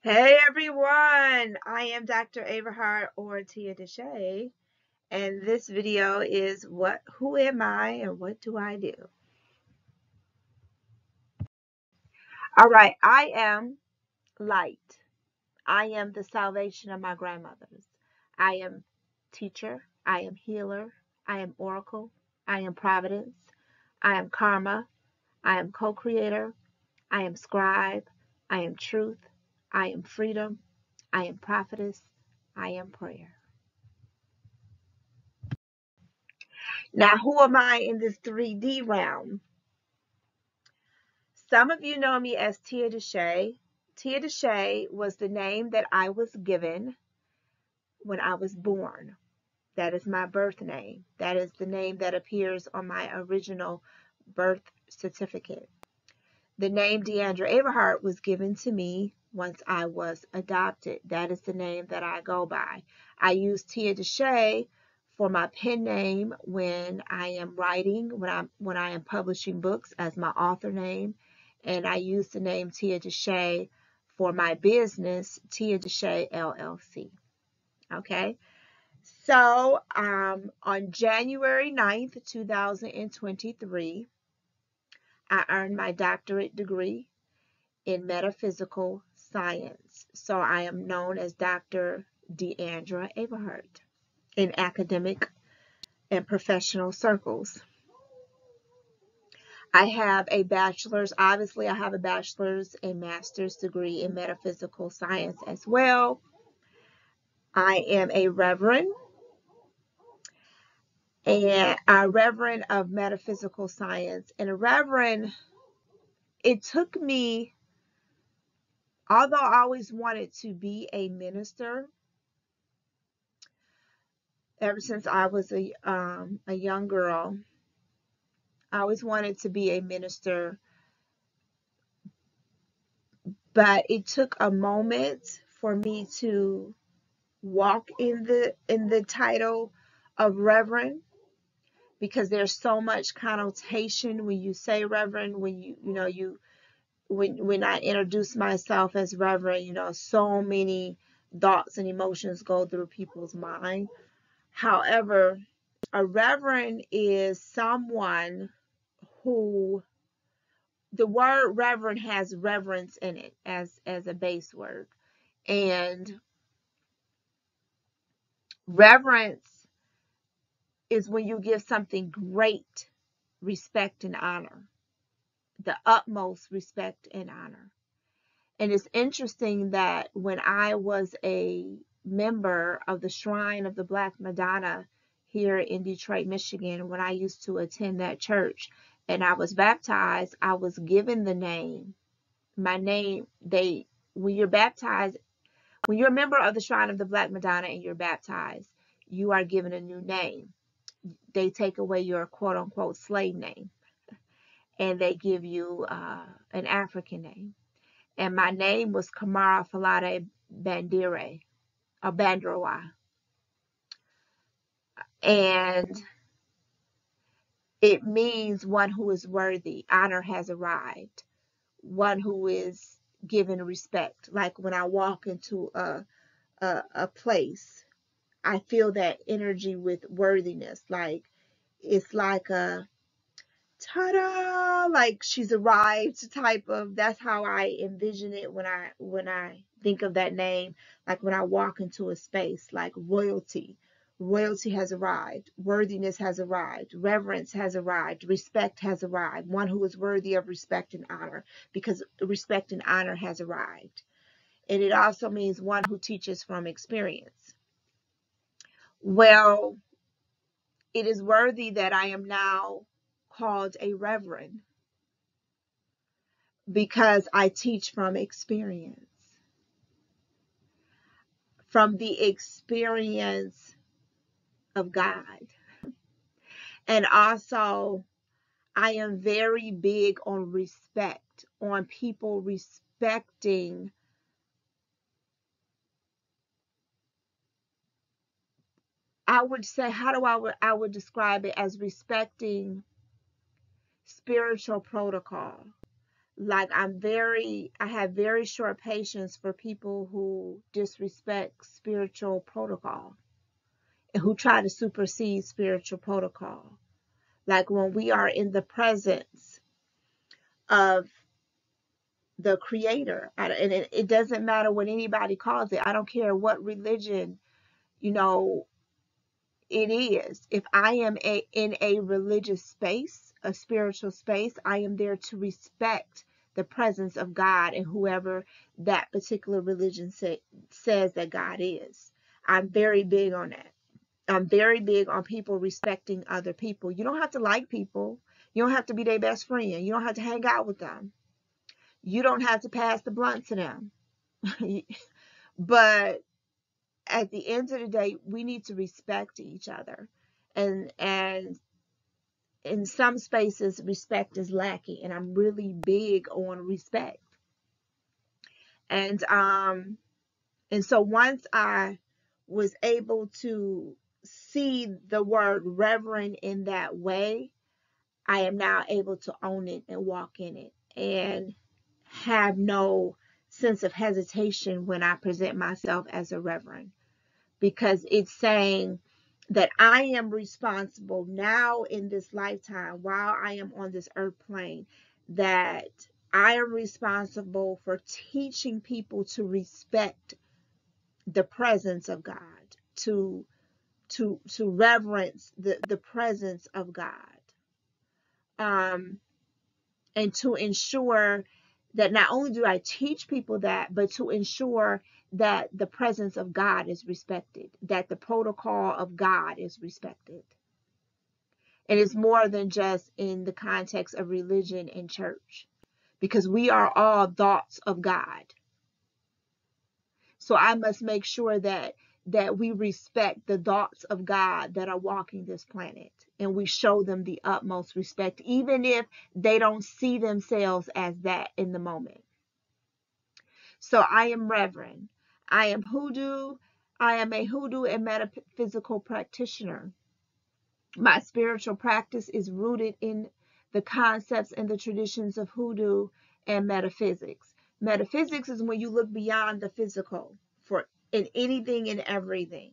Hey everyone, I am Dr. Averhart or Tia DeShay, and this video is who am I and what do I do? All right, I am light. I am the salvation of my grandmothers. I am teacher. I am healer. I am oracle. I am providence. I am karma. I am co-creator. I am scribe. I am truth. I am freedom. I am prophetess. I am prayer. Now, who am I in this 3D realm? Some of you know me as Tia DeShay. Tia DeShay was the name that I was given when I was born. That is my birth name. That is the name that appears on my original birth certificate. The name Deandra Averhart was given to me once I was adopted. That is the name that I go by. I use Tia DeShay for my pen name when I am writing, when I am publishing books as my author name, and I use the name Tia DeShay for my business, Tia DeShay LLC. Okay, so on January 9th, 2023, I earned my doctorate degree in metaphysical science. So I am known as Dr. Deandra Averhart in academic and professional circles. I have a bachelor's, obviously I have a bachelor's and master's degree in metaphysical science as well. I am a reverend of metaphysical science, and a reverend. It took me, although I always wanted to be a minister, ever since I was a young girl, I always wanted to be a minister, but it took a moment for me to walk in the title of reverend, because there's so much connotation when you say reverend. When I introduce myself as reverend, so many thoughts and emotions go through people's mind. However, a reverend is someone who, the word reverend has reverence in it as a base word. And reverence is when you give something great respect and honor, the utmost respect and honor. And it's interesting that when I was a member of the Shrine of the Black Madonna here in Detroit, Michigan, when I used to attend that church and I was baptized, I was given the name. My name, when you're baptized, when you're a member of the Shrine of the Black Madonna and you're baptized, you are given a new name. They take away your quote unquote slave name and they give you an African name. And my name was Kamara Falade Bandire, or Bandrowa. And it means one who is worthy. Honor has arrived. One who is given respect. Like when I walk into a place, I feel that energy with worthiness. Like it's like a ta-da, like she's arrived type of. That's how I envision it when I think of that name. Like when I walk into a space, like royalty has arrived, worthiness has arrived, reverence has arrived, respect has arrived, one who is worthy of respect and honor, because respect and honor has arrived. And it also means one who teaches from experience. Well, it is worthy that I am now called a reverend, because I teach from experience, from the experience of God. And also, I am very big on respect, on people respecting I would say, I would describe it as respecting spiritual protocol. Like I have very short patience for people who disrespect spiritual protocol and who try to supersede spiritual protocol. Like when we are in the presence of the creator, and it doesn't matter what anybody calls it. I don't care what religion, you know, it is. If I am in a religious space, a spiritual space, I am there to respect the presence of God and whoever that particular religion says that God is. I'm very big on that. I'm very big on people respecting other people. You don't have to like people. You don't have to be their best friend. You don't have to hang out with them. You don't have to pass the blunt to them. But at the end of the day, we need to respect each other. And in some spaces, respect is lacking. And I'm really big on respect. And so once I was able to see the word reverend in that way, I am now able to own it and walk in it and have no sense of hesitation when I present myself as a reverend, because it's saying that I am responsible now in this lifetime while I am on this earth plane, that I am responsible for teaching people to respect the presence of God, to reverence the presence of God, and to ensure that not only do I teach people that, but to ensure that the presence of God is respected, that the protocol of God is respected. And it's more than just in the context of religion and church, because we are all thoughts of God. So I must make sure that we respect the thoughts of God that are walking this planet, and we show them the utmost respect, even if they don't see themselves as that in the moment. So I am Reverend. I am hoodoo. I am a hoodoo and metaphysical practitioner. My spiritual practice is rooted in the concepts and the traditions of hoodoo and metaphysics. Metaphysics is when you look beyond the physical for in anything and everything.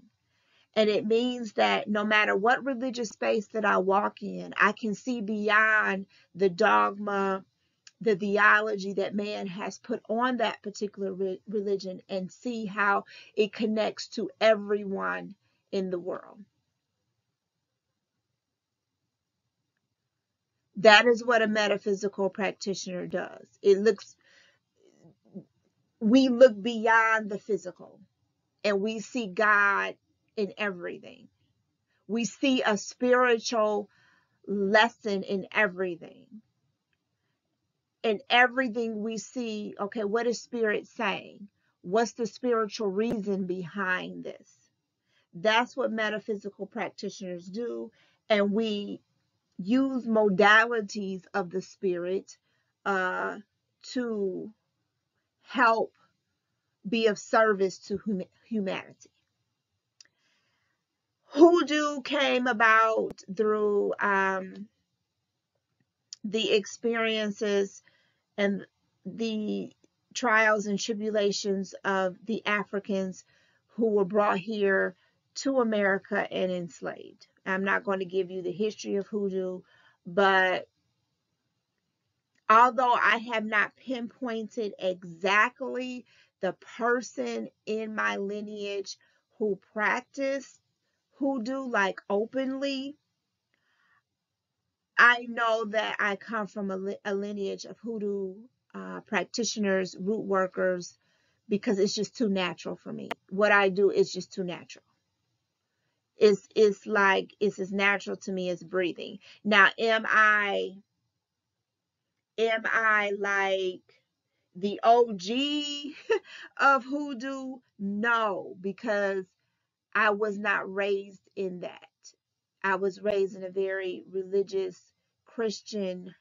And it means that no matter what religious space that I walk in, I can see beyond the dogma, the theology that man has put on that particular religion, and see how it connects to everyone in the world. That is what a metaphysical practitioner does. We look beyond the physical and we see God in everything. We see a spiritual lesson in everything. In everything we see, okay, what is Spirit saying? What's the spiritual reason behind this? That's what metaphysical practitioners do. And we use modalities of the Spirit to help be of service to humanity. Hoodoo came about through the experiences and the trials and tribulations of the Africans who were brought here to America and enslaved. I'm not going to give you the history of hoodoo, but although I have not pinpointed exactly the person in my lineage who practiced hoodoo like openly, I know that I come from a lineage of hoodoo practitioners, root workers, because it's just too natural for me. What I do is just too natural. It's like it's as natural to me as breathing. Now, am I like the OG of hoodoo? No, because I was not raised in that. I was raised in a very religious Christian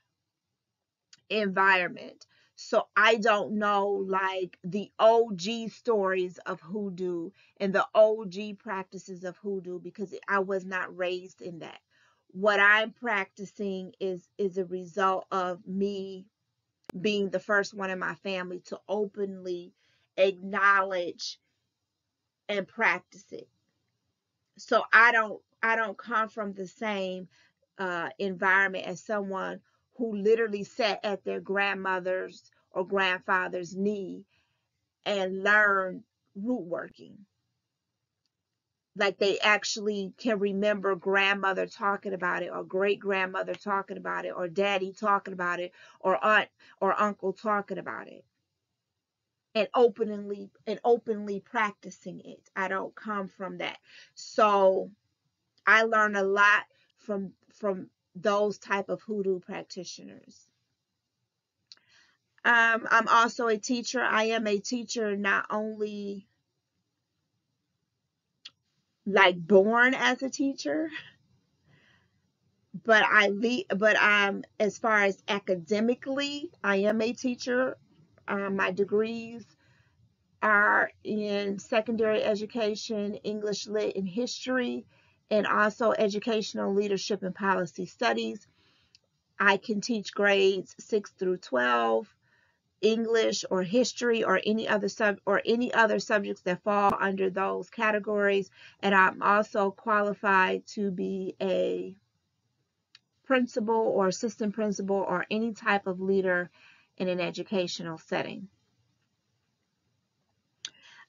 environment. So I don't know like the OG stories of hoodoo and the OG practices of hoodoo, because I was not raised in that. What I'm practicing is a result of me being the first one in my family to openly acknowledge and practice it. So I don't come from the same environment as someone who literally sat at their grandmother's or grandfather's knee and learned root working. Like they actually can remember grandmother talking about it, or great grandmother talking about it, or daddy talking about it, or aunt or uncle talking about it, and openly practicing it. I don't come from that. So I learn a lot from those type of hoodoo practitioners. I'm also a teacher. I am a teacher, not only like born as a teacher, but I'm, as far as academically, I am a teacher. My degrees are in secondary education, English lit, and history, and also educational leadership and policy studies. I can teach grades 6 through 12, English or history or any other subjects that fall under those categories. And I'm also qualified to be a principal or assistant principal or any type of leader in an educational setting.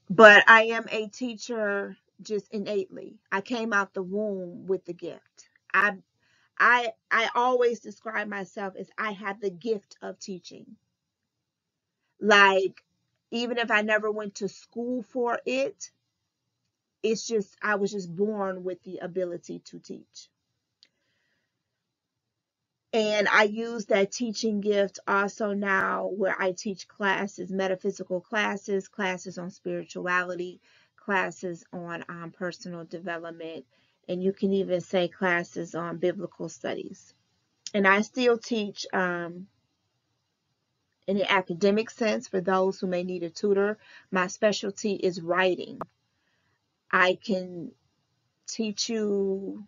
But I am a teacher just innately. I came out the womb with the gift. I always describe myself as I have the gift of teaching. Like, even if I never went to school for it, it's just, I was just born with the ability to teach. And I use that teaching gift also now where I teach classes, metaphysical classes, classes on spirituality, classes on personal development, and you can even say classes on biblical studies. And I still teach in the academic sense for those who may need a tutor. My specialty is writing. I can teach you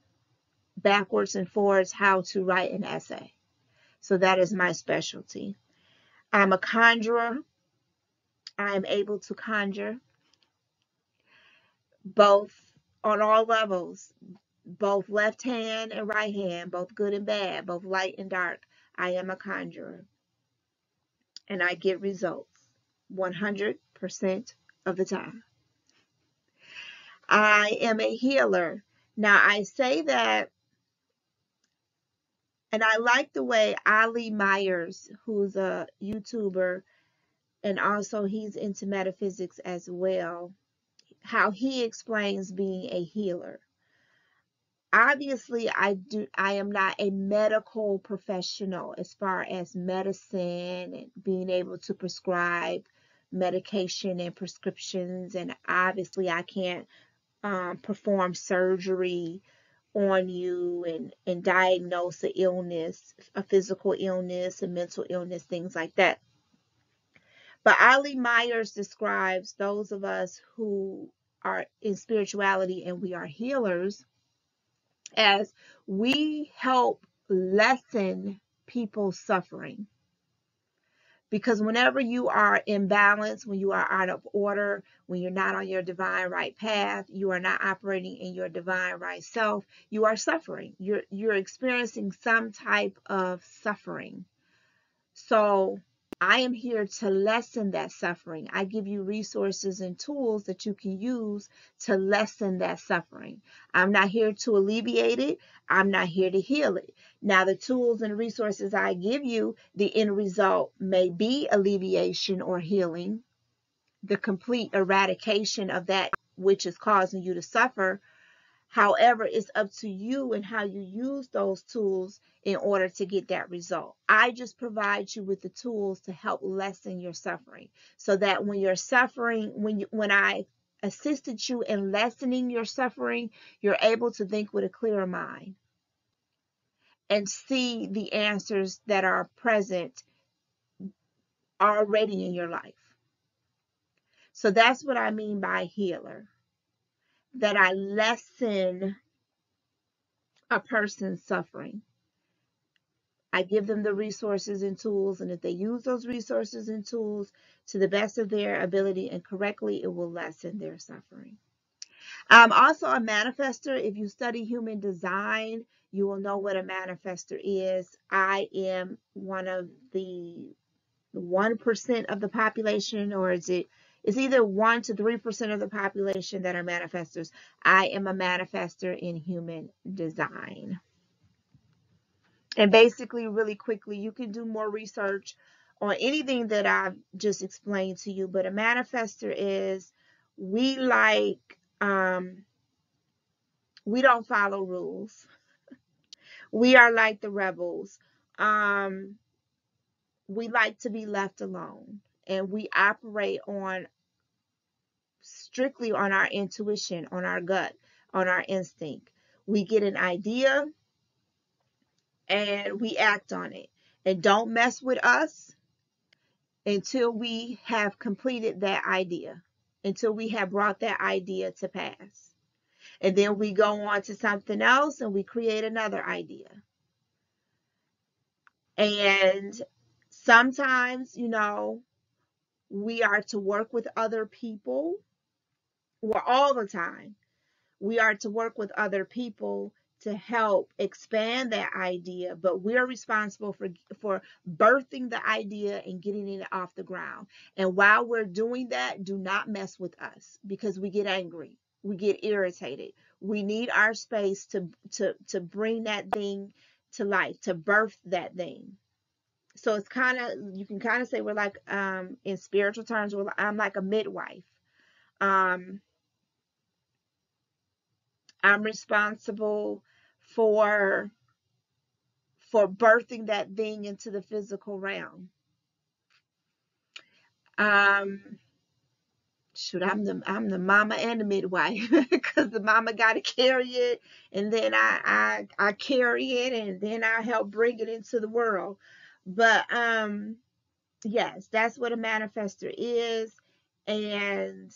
backwards and forwards how to write an essay. So that is my specialty. I'm a conjurer. I am able to conjure both on all levels, both left hand and right hand, both good and bad, both light and dark. I am a conjurer and I get results 100% of the time. I am a healer. Now I say that, and I like the way Ali Myers, who's a YouTuber, and also he's into metaphysics as well, how he explains being a healer. Obviously, I am not a medical professional as far as medicine and being able to prescribe medication and prescriptions, and obviously I can't perform surgery on you and diagnose an illness, a physical illness, a mental illness, things like that. But Ali Myers describes those of us who are in spirituality and we are healers as we help lessen people's suffering. Because whenever you are imbalanced, when you are out of order, when you're not on your divine right path, you are not operating in your divine right self, you are suffering. You're experiencing some type of suffering. So I am here to lessen that suffering. I give you resources and tools that you can use to lessen that suffering. I'm not here to alleviate it. I'm not here to heal it. Now, the tools and resources I give you, the end result may be alleviation or healing, the complete eradication of that which is causing you to suffer. However, it's up to you and how you use those tools in order to get that result. I just provide you with the tools to help lessen your suffering, so that when you're suffering, when I assisted you in lessening your suffering, you're able to think with a clearer mind and see the answers that are present already in your life. So that's what I mean by healer, that I lessen a person's suffering. I give them the resources and tools, and if they use those resources and tools to the best of their ability and correctly, it will lessen their suffering. I'm also a manifester. If you study human design, you will know what a manifester is. I am one of the 1% of the population, or it's either 1 to 3% of the population that are manifestors. I am a manifester in human design. And basically, really quickly, you can do more research on anything that I've just explained to you, but a manifester is, we don't follow rules. We are like the rebels. We like to be left alone, and we operate strictly on our intuition, on our gut, on our instinct. We get an idea and we act on it. And don't mess with us until we have completed that idea, until we have brought that idea to pass. And then we go on to something else and we create another idea. And sometimes, we are to work with other people. Well, all the time, we are to work with other people to help expand that idea, but we're responsible for birthing the idea and getting it off the ground. And while we're doing that, do not mess with us, because we get angry, we get irritated. We need our space to bring that thing to life, to birth that thing. So it's you can kind of say we're like, in spiritual terms, I'm like a midwife. I'm responsible for birthing that thing into the physical realm. Shoot, I'm the mama and the midwife, because the mama got to carry it, and then I carry it, and then I help bring it into the world. But yes, that's what a manifestor is. And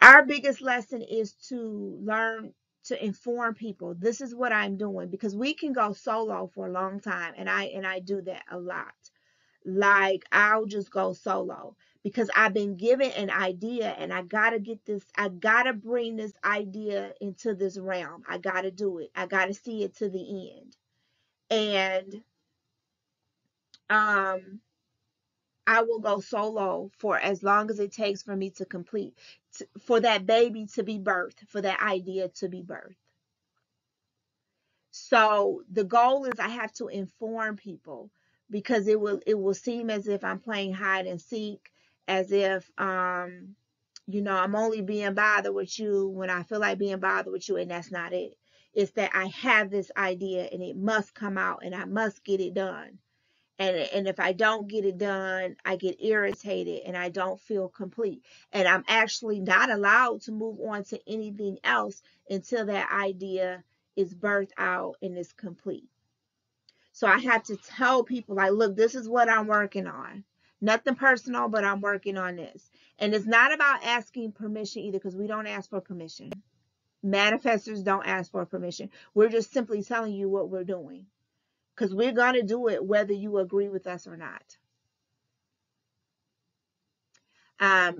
our biggest lesson is to learn to inform people. This is what I'm doing, because we can go solo for a long time, and I do that a lot. Like, I'll just go solo because I've been given an idea, and I gotta bring this idea into this realm. I gotta do it. I gotta see it to the end. And I will go solo for as long as it takes for me to complete, for that baby to be birthed, for that idea to be birthed. So the goal is, I have to inform people, because it will seem as if I'm playing hide and seek, as if I'm only being bothered with you when I feel like being bothered with you, and that's not it. It's that I have this idea and it must come out and I must get it done. And if I don't get it done, I get irritated and I don't feel complete. And I'm actually not allowed to move on to anything else until that idea is birthed out and is complete. So I have to tell people, like, look, this is what I'm working on. Nothing personal, but I'm working on this. And it's not about asking permission either, because we don't ask for permission. Manifestors don't ask for permission. We're just simply telling you what we're doing, because we're going to do it whether you agree with us or not.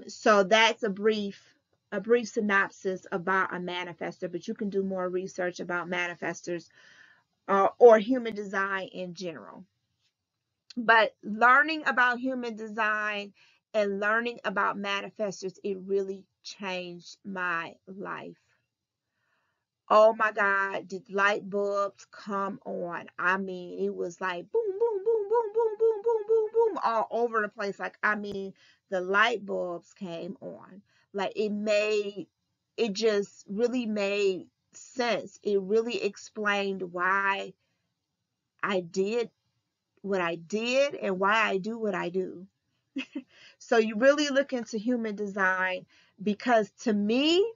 So that's a brief synopsis about a manifestor, but you can do more research about manifestors or human design in general. But learning about human design and learning about manifestors, it really changed my life. Oh my God, did light bulbs come on? I mean, it was like boom, boom, boom, boom, boom, boom, boom, boom, boom, all over the place. Like, I mean, the light bulbs came on. Like, it just really made sense. It really explained why I did what I did and why I do what I do. So you really look into human design, because to me,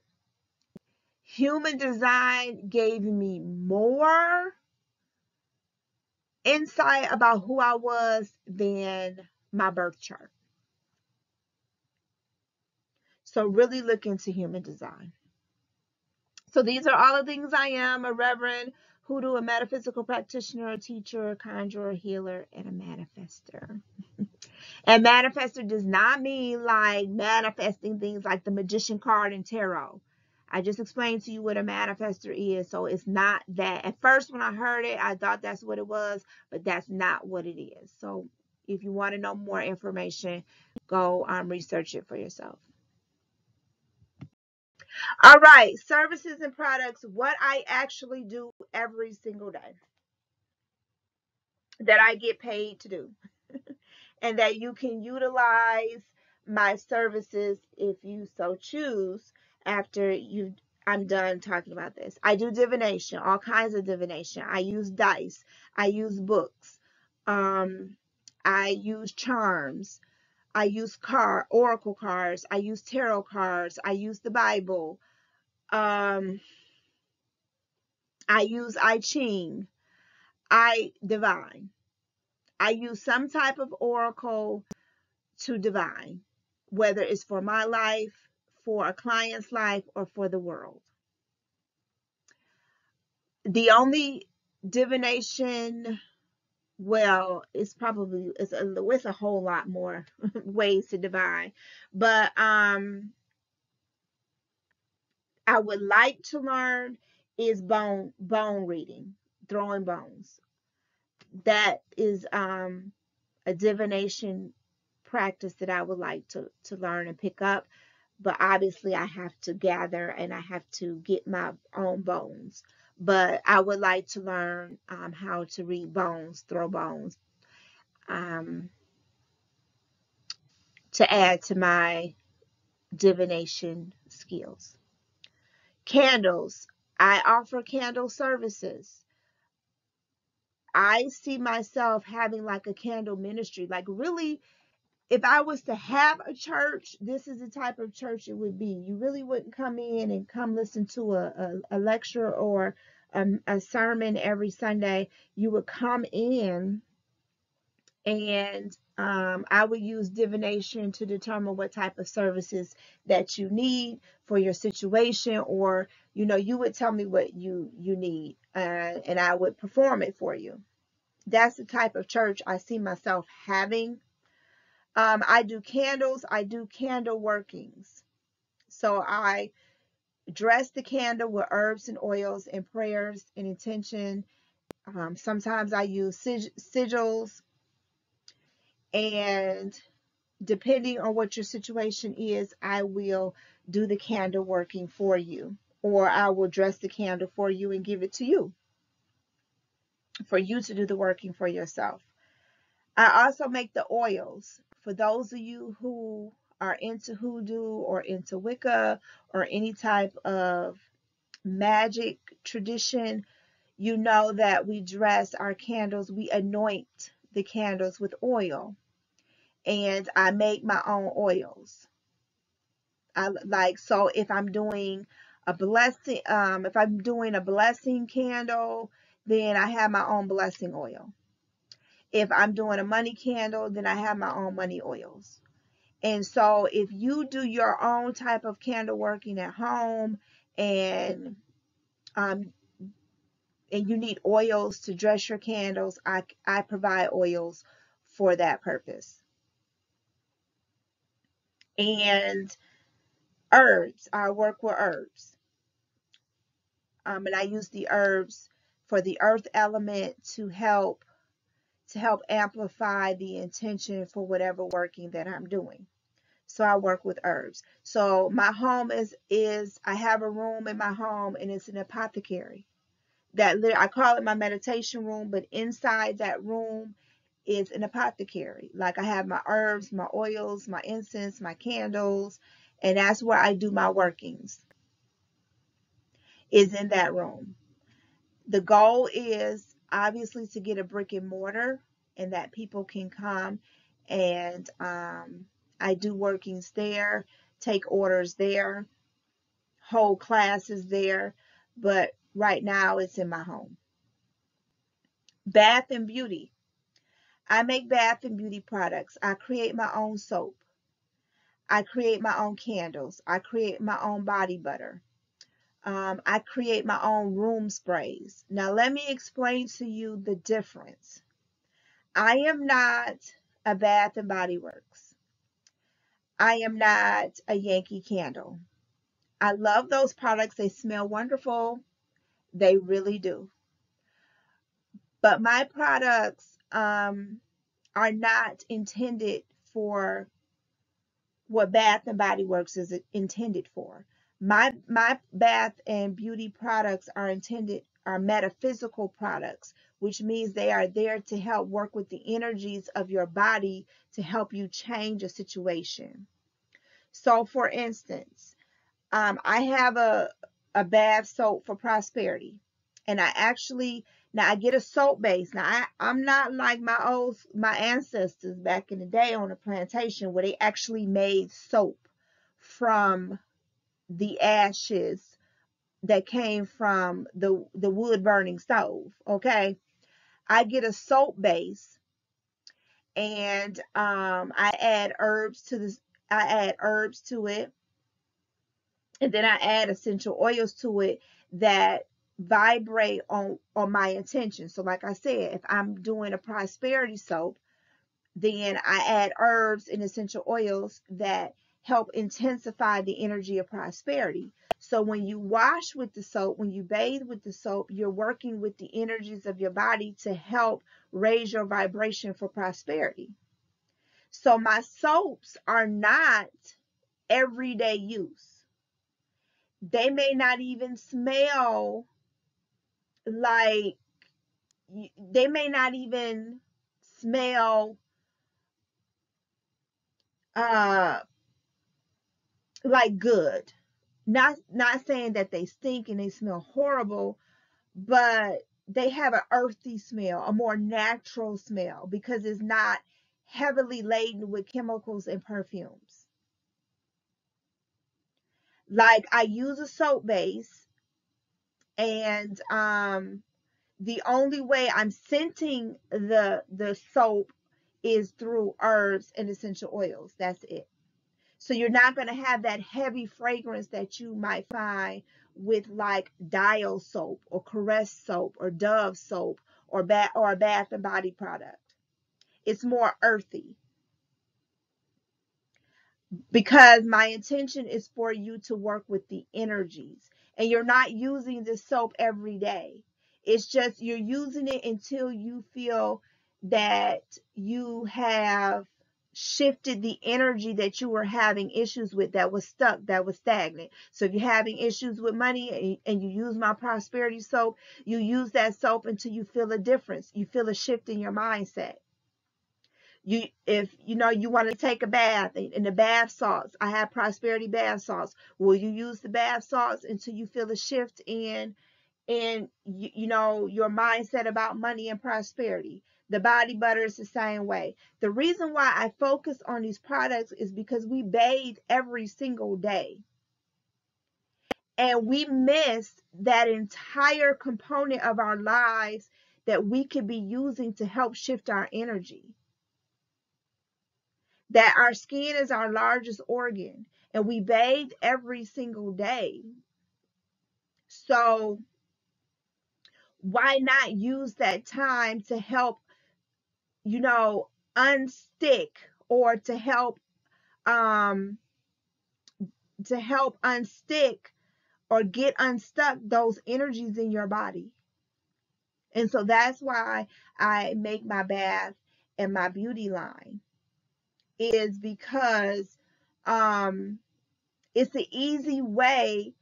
human design gave me more insight about who I was than my birth chart. So really look into human design. So these are all the things I am: a reverend, hoodoo, a metaphysical practitioner, a teacher, a conjurer, a healer, and a manifester. And manifester does not mean like manifesting things like the magician card and tarot. I just explained to you what a manifester is, so it's not that. At first, when I heard it, I thought that's what it was, but that's not what it is. So if you want to know more information, go research it for yourself. All right, services and products, what I actually do every single day that I get paid to do, and that you can utilize my services if you so choose after I'm done talking about this. I do divination, all kinds of divination. I use dice. I use books. I use charms. I use oracle cards. I use tarot cards. I use the Bible. I use I Ching. I divine. I use some type of oracle to divine, whether it's for my life, for a client's life, or for the world. The only divination, well, it's a whole lot more ways to divine, but I would like to learn is bone reading, throwing bones. That is a divination practice that I would like to learn and pick up. But obviously I have to gather and I have to get my own bones. But I would like to learn how to read bones, throw bones, to add to my divination skills. Candles. I offer candle services. I see myself having like a candle ministry, like really. If I was to have a church, this is the type of church it would be. You really wouldn't come in and come listen to a lecture or a sermon every Sunday. You would come in and I would use divination to determine what type of services that you need for your situation, or you would tell me what you need, and I would perform it for you. That's the type of church I see myself having. I do candles. I do candle workings. So I dress the candle with herbs and oils and prayers and intention. Sometimes I use sigils, and depending on what your situation is, I will do the candle working for you, or I will dress the candle for you and give it to you for you to do the working for yourself. I also make the oils. For those of you who are into hoodoo or into Wicca or any type of magic tradition, you know that we dress our candles, we anoint the candles with oil. And I make my own oils. So if I'm doing a blessing, candle, then I have my own blessing oil. If I'm doing a money candle, then I have my own money oils. And so if you do your own type of candle working at home, and you need oils to dress your candles, I provide oils for that purpose. And herbs, I work with herbs. And I use the herbs for the earth element to help amplify the intention for whatever working that I'm doing. So I work with herbs. So my home is I have a room in my home, and it's an apothecary. I call it my meditation room, but inside that room is an apothecary. Like I have my herbs, my oils, my incense, my candles, and that's where I do my workings, is in that room. The goal is obviously to get a brick and mortar, and that people can come, and I do workings there, take orders there, hold classes there, but right now it's in my home. Bath and beauty. I make bath and beauty products. I create my own soap. I create my own candles. I create my own body butter. I create my own room sprays. Now, let me explain to you the difference. I am not a Bath and Body Works. I am not a Yankee Candle. I love those products. They smell wonderful. They really do. But my products are not intended for what Bath and Body Works is intended for. My bath and beauty products are metaphysical products, which means they are there to help work with the energies of your body to help you change a situation. So for instance, I have a bath soap for prosperity. And now I get a soap base. Now I'm not like my ancestors back in the day on a plantation where they actually made soap from the ashes that came from the wood burning stove. Okay. I get a soap base, and I add herbs to it, and then I add essential oils to it that vibrate on my intention. So like I said, if I'm doing a prosperity soap, then I add herbs and essential oils that help intensify the energy of prosperity. So when you wash with the soap, when you bathe with the soap, you're working with the energies of your body to help raise your vibration for prosperity. So my soaps are not everyday use. They may not even smell like, they may not even smell uh like good. Not saying that they stink and they smell horrible, but they have an earthy smell, a more natural smell, because it's not heavily laden with chemicals and perfumes. Like, I use a soap base, and the only way I'm scenting the soap is through herbs and essential oils. That's it. So you're not going to have that heavy fragrance that you might find with like Dial soap or Caress soap or Dove soap or a Bath and Body product. It's more earthy, because my intention is for you to work with the energies, and you're not using this soap every day. It's just you're using it until you feel that you have shifted the energy that you were having issues with, that was stuck, that was stagnant. So if you're having issues with money and you use my prosperity soap, you use that soap until you feel a difference, you feel a shift in your mindset. If you want to take a bath, in the bath salts, I have prosperity bath salts. Will you use the bath salts until you feel a shift in your mindset about money and prosperity? The body butter is the same way. The reason why I focus on these products is because we bathe every single day, and we miss that entire component of our lives that we could be using to help shift our energy. That our skin is our largest organ, and we bathe every single day. So why not use that time to help, unstick, or um to help unstick or get unstuck those energies in your body? And so that's why I make my bath and my beauty line, is because it's an easy way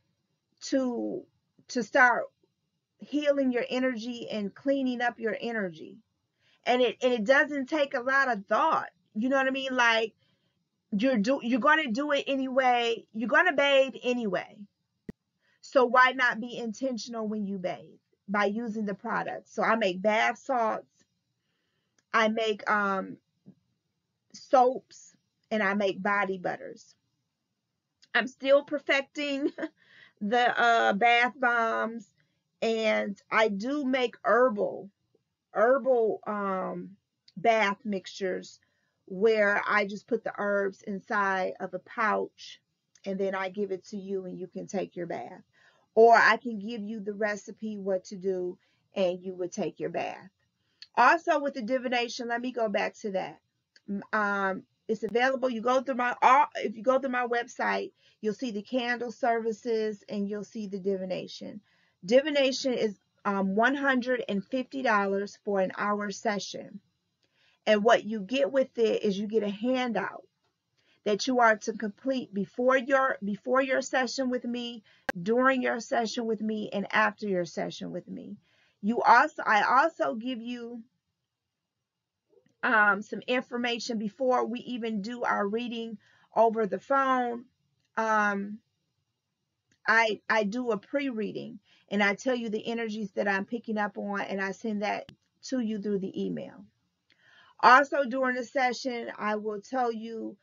to start healing your energy and cleaning up your energy. And it doesn't take a lot of thought. You know what I mean? Like, you're going to do it anyway. You're going to bathe anyway. So why not be intentional when you bathe by using the products? So I make bath salts, I make soaps, and I make body butters. I'm still perfecting the bath bombs, and I do make herbal bath mixtures, where I just put the herbs inside of a pouch, and then I give it to you and you can take your bath. or I can give you the recipe what to do, and you would take your bath. Also with the divination, let me go back to that. It's available. You go through if you go through my website, you'll see the candle services and you'll see the divination. Divination is $150 for an hour session. And what you get with it is you get a handout that you are to complete before your session with me, during your session with me, and after your session with me. I also give you some information before we even do our reading over the phone. I do a pre-reading, and I tell you the energies that I'm picking up on, and I send that to you through the email. Also, during the session, I will tell you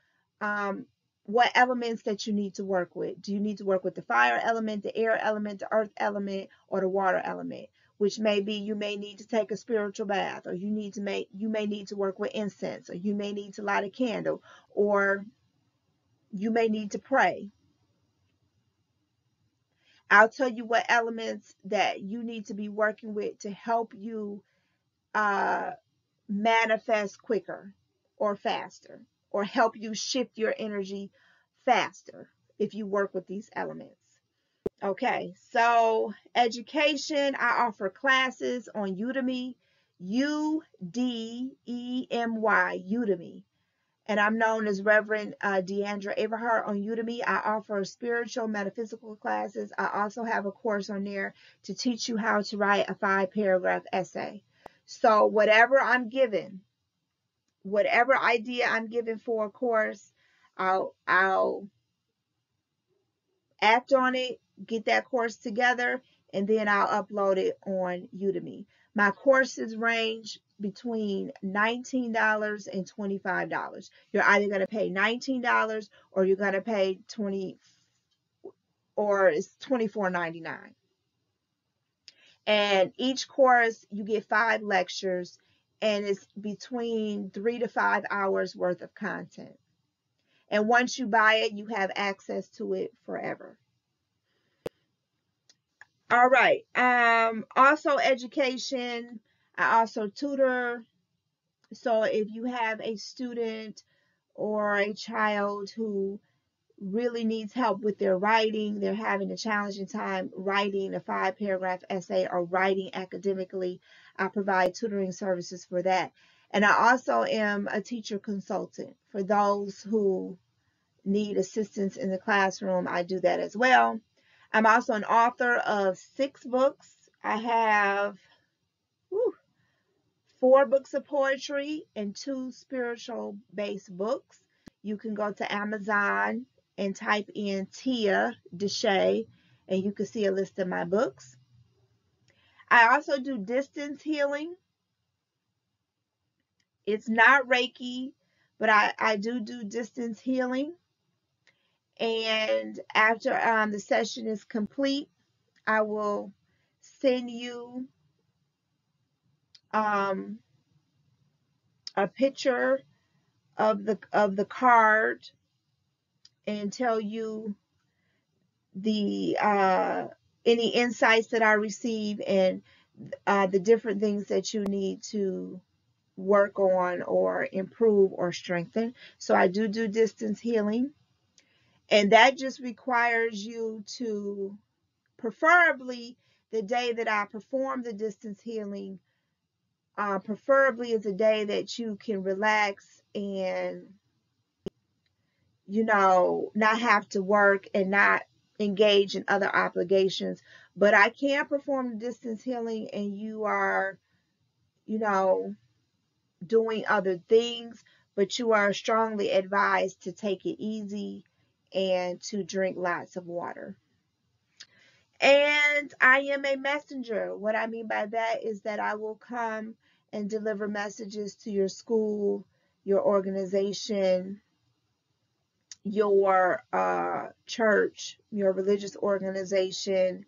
what elements that you need to work with. Do you need to work with the fire element, the air element, the earth element, or the water element? Which may be you may need to take a spiritual bath, or you may need to work with incense, or you may need to light a candle, or you may need to pray. I'll tell you what elements that you need to be working with to help you manifest quicker or faster, or help you shift your energy faster if you work with these elements. Okay, so education, I offer classes on Udemy, UDEMY, Udemy. And I'm known as Reverend Deandra Averhart on Udemy. I offer spiritual, metaphysical classes. I also have a course on there to teach you how to write a 5-paragraph essay. So whatever I'm given, whatever idea I'm given for a course, I'll act on it, get that course together, and then I'll upload it on Udemy. My courses range between $19 and $25. You're either going to pay $19 or you're going to pay it's $24.99. And each course you get 5 lectures, and it's between 3 to 5 hours worth of content. And once you buy it, you have access to it forever. All right. Also education. I also tutor. So if you have a student or a child who really needs help with their writing, they're having a challenging time writing a 5-paragraph essay or writing academically, I provide tutoring services for that. And I also am a teacher consultant for those who need assistance in the classroom. I do that as well. I'm also an author of 6 books. I have 4 books of poetry and 2 spiritual based books. You can go to Amazon and type in Tia DeShay, and you can see a list of my books. I also do distance healing. It's not Reiki, but I do distance healing. And after the session is complete, I will send you a picture of the card and tell you the any insights that I receive and the different things that you need to work on or improve or strengthen. So I do distance healing, and that just requires you to, preferably the day that I perform the distance healing, preferably is a day that you can relax and not have to work and not engage in other obligations. But I can perform distance healing and you are, doing other things, but you are strongly advised to take it easy and to drink lots of water. And I am a messenger. What I mean by that is that I will come and deliver messages to your school, your organization, your church, your religious organization.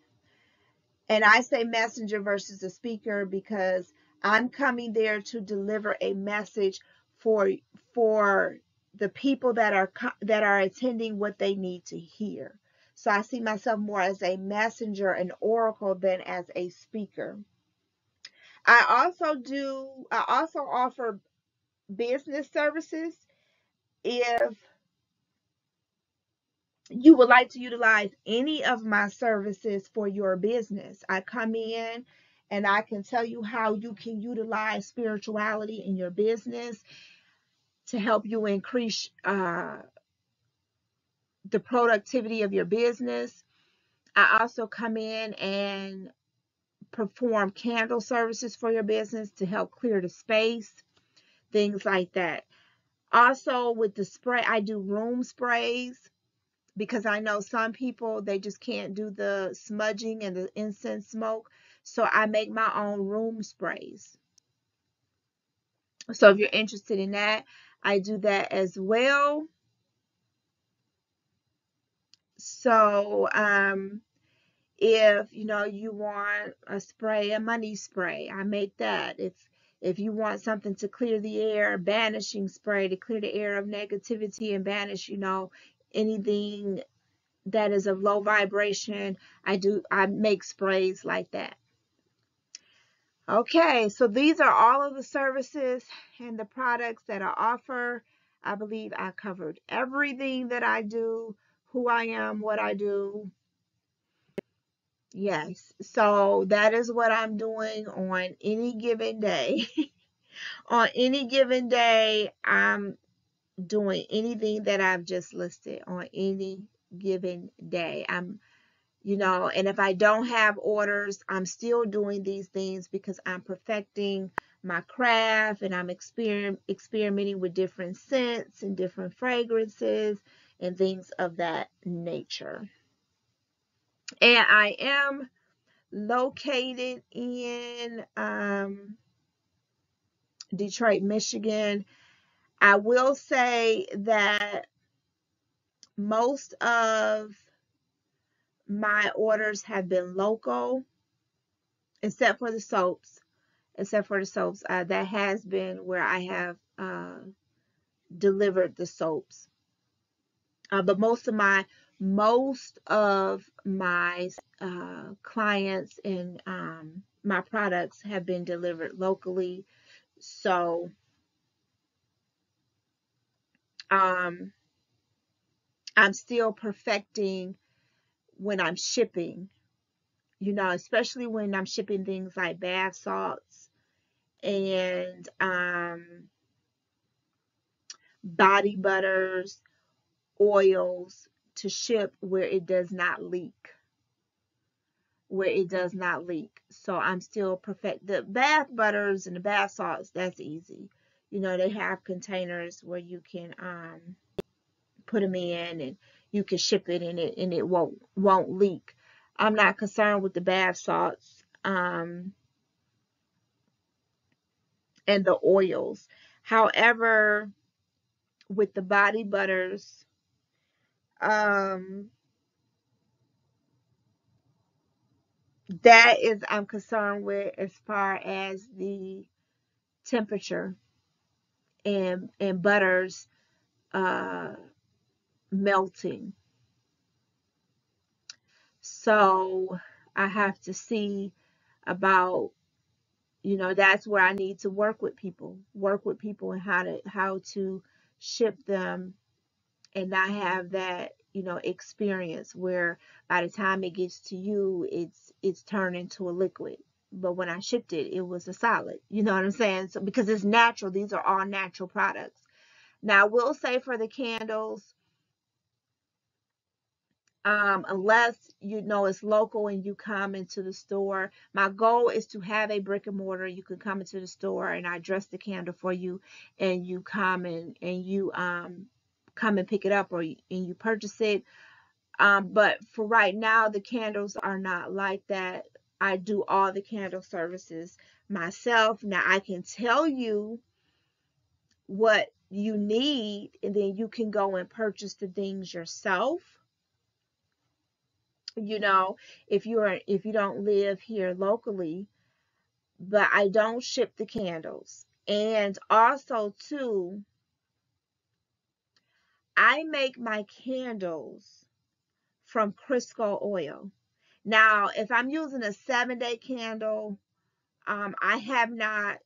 And I say messenger versus a speaker because I'm coming there to deliver a message for the people that are attending what they need to hear. So I see myself more as a messenger, an oracle, than as a speaker. I also offer business services. If you would like to utilize any of my services for your business, I come in and I can tell you how you can utilize spirituality in your business to help you increase the productivity of your business. I also come in and perform candle services for your business to help clear the space, things like that. Also, with the spray, I do room sprays because I know some people, they just can't do the smudging and the incense smoke. So I make my own room sprays. So if you're interested in that, I do that as well. So if you want a spray, a money spray, I make that. If you want something to clear the air, banishing spray to clear the air of negativity and banish anything that is of low vibration, I make sprays like that. Okay, so these are all of the services and the products that I offer. I believe I covered everything that I do, who I am, what I do. Yes, so that is what I'm doing on any given day. On any given day, I'm doing anything that I've just listed on any given day. And if I don't have orders, I'm still doing these things because I'm perfecting my craft and I'm experimenting with different scents and different fragrances and things of that nature. And I am located in Detroit, Michigan. I will say that most of my orders have been local, except for the soaps. That has been where I have delivered the soaps. But most of my clients and my products have been delivered locally. So I'm still perfecting when I'm shipping, especially when I'm shipping things like bath salts and body butters, oils, to ship where it does not leak. So I'm still perfect. The bath butters and the bath salts, that's easy. They have containers where you can put them in and you can ship it and it won't leak. I'm not concerned with the bath salts and the oils. However, with the body butters, that is I'm concerned with as far as the temperature and butters melting. So I have to see about, that's where I need to work with people and how to ship them and not have that, experience where by the time it gets to you, it's turned into a liquid. But when I shipped it, it was a solid. You know what I'm saying? So because it's natural, these are all natural products. Now, I will say for the candles, unless it's local and you come into the store, my goal is to have a brick and mortar. You can come into the store and I dress the candle for you, and you come and you come and pick it up, and you purchase it. But for right now, the candles are not like that. I do all the candle services myself. Now I can tell you what you need, and then you can go and purchase the things yourself. If you don't live here locally, but I don't ship the candles. And also too, I make my candles from Crisco oil. Now, if I'm using a 7-day candle, I have not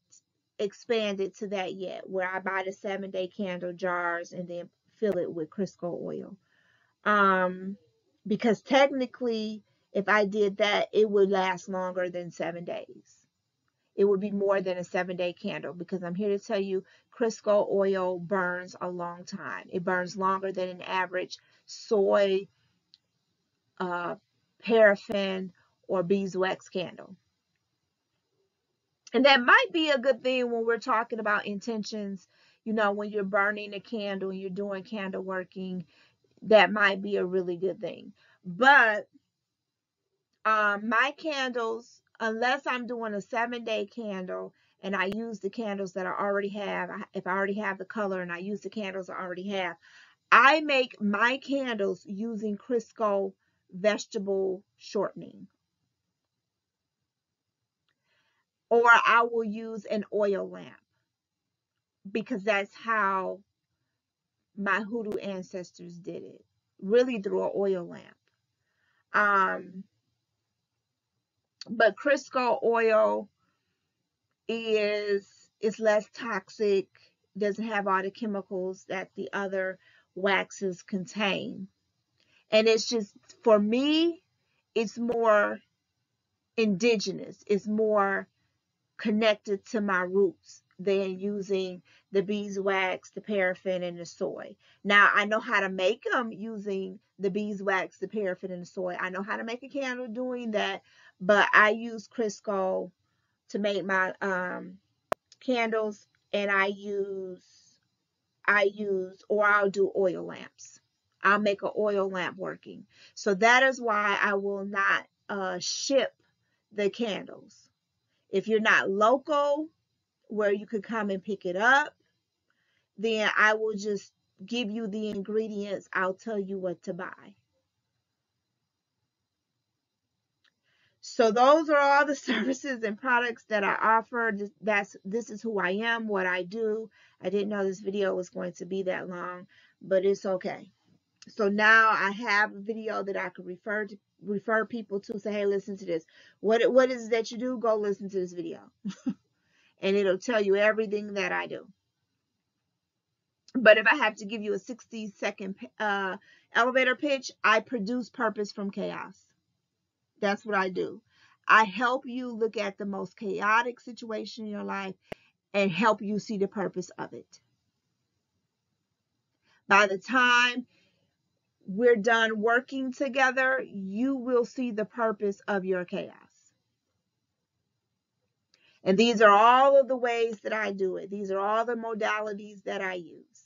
expanded to that yet, where I buy the 7-day candle jars and then fill it with Crisco oil. Because technically, if I did that, it would last longer than 7 days. It would be more than a 7-day candle, because I'm here to tell you Crisco oil burns a long time. It burns longer than an average soy, paraffin, or beeswax candle. And that might be a good thing when we're talking about intentions. You know, when you're burning a candle and you're doing candle working, that might be a really good thing. But my candles, unless I'm doing a 7-day candle and I use the candles that I already have, if I already have the color and I use the candles I already have, I make my candles using Crisco vegetable shortening. Or I will use an oil lamp, because that's how my hoodoo ancestors did it, really through an oil lamp. But Crisco oil is less toxic, doesn't have all the chemicals that the other waxes contain. And it's just, for me, it's more indigenous. It's more connected to my roots than using the beeswax, the paraffin, and the soy. Now, I know how to make them using the beeswax, the paraffin, and the soy. I know how to make a candle doing that, but I use Crisco to make my candles, and or I'll do oil lamps. I'll make an oil lamp working. So that is why I will not ship the candles. If you're not local where you could come and pick it up, then I will just give you the ingredients. I'll tell you what to buy. So those are all the services and products that I offer. This is who I am, what I do. I didn't know this video was going to be that long, but it's okay. So now I have a video that I could refer people to, say, hey, listen to this. What is it that you do? Go listen to this video. And it'll tell you everything that I do. But if I have to give you a 60-second elevator pitch, I produce purpose from chaos. That's what I do. I help you look at the most chaotic situation in your life and help you see the purpose of it. By the time we're done working together, you will see the purpose of your chaos. And these are all of the ways that I do it. These are all the modalities that I use.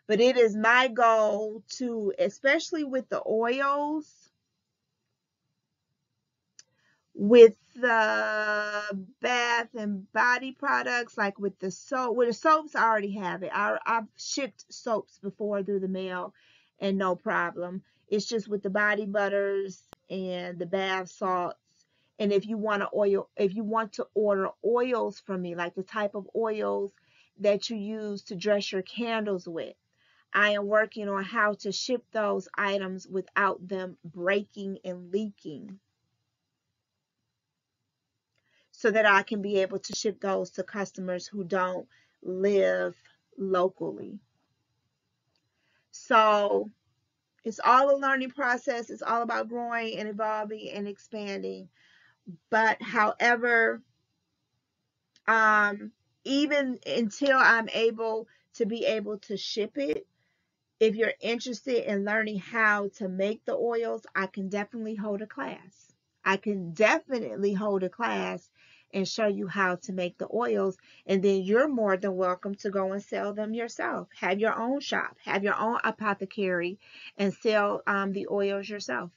But it is my goal to, especially with the oils, with the bath and body products, like with the soap, with the soaps, I already have it. I've shipped soaps before through the mail and no problem. It's just with the body butters and the bath salts. And if you want to order oils from me, like the type of oils that you use to dress your candles with, I am working on how to ship those items without them breaking and leaking, so that I can be able to ship those to customers who don't live locally. So it's all a learning process. It's all about growing and evolving and expanding. But however, even until I'm able to ship it, if you're interested in learning how to make the oils, I can definitely hold a class. And show you how to make the oils, and then you're more than welcome to go and sell them yourself. Have your own shop, have your own apothecary, and sell the oils yourself.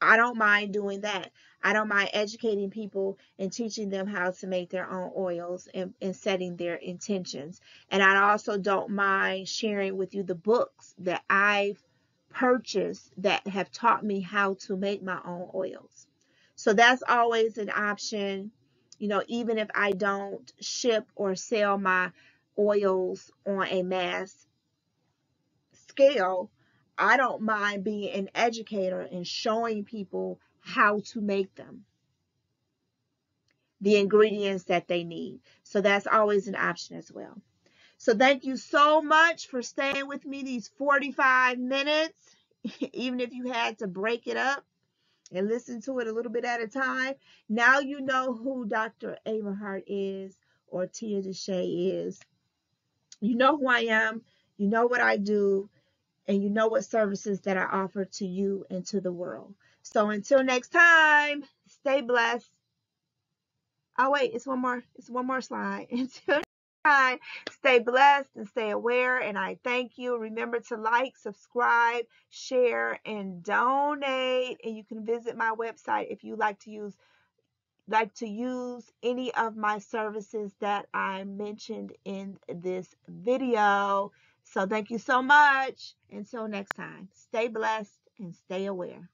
I don't mind doing that. I don't mind educating people and teaching them how to make their own oils and setting their intentions. And I also don't mind sharing with you the books that I've purchased that have taught me how to make my own oils. So that's always an option. You know, even if I don't ship or sell my oils on a mass scale, I don't mind being an educator and showing people how to make them, the ingredients that they need. So that's always an option as well. So thank you so much for staying with me these 45 minutes, even if you had to break it up and listen to it a little bit at a time. Now you know who Dr. Averhart is, or Tia DeShay is. You know who I am, you know what I do, and you know what services that I offer to you and to the world. So until next time, stay blessed. Oh wait, it's one more slide. Until next time, stay blessed and stay aware. And I thank you. Remember to like, subscribe, share, and donate. And you can visit my website if you like to use any of my services that I mentioned in this video. So thank you so much. Until next time, stay blessed and stay aware.